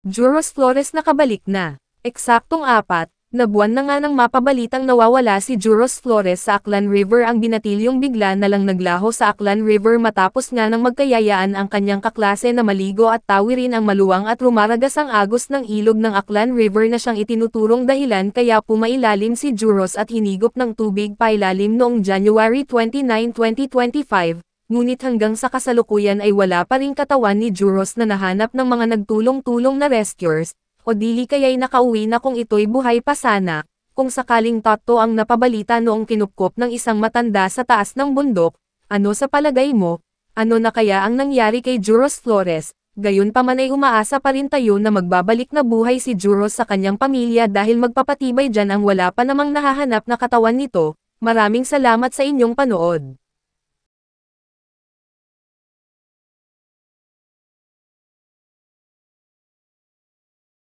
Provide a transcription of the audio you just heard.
Juros Flores nakabalik na. Eksaktong 4 na buwan na nga nang mapabalitang nawawala si Juros Flores sa Aklan River. Ang binatilyong bigla na lang naglaho sa Aklan River matapos nga nang magkayayaan ang kanyang kaklase na maligo at tawirin ang maluwang at rumaragas ang agos ng ilog ng Aklan River na siyang itinuturong dahilan kaya pumailalim si Juros at hinigop ng tubig pailalim noong January 29, 2025. Ngunit hanggang sa kasalukuyan ay wala pa ring katawan ni Juros na nahanap ng mga nagtulong-tulong na rescuers, o dili kaya'y nakauwi na kung ito'y buhay pa sana, kung sakaling tato ang napabalita noong kinupkop ng isang matanda sa taas ng bundok. Ano sa palagay mo? Ano na kaya ang nangyari kay Juros Flores? Gayunpaman ay umaasa pa rin tayo na magbabalik na buhay si Juros sa kanyang pamilya dahil magpapatibay dyan ang wala pa namang nahahanap na katawan nito. Maraming salamat sa inyong panood.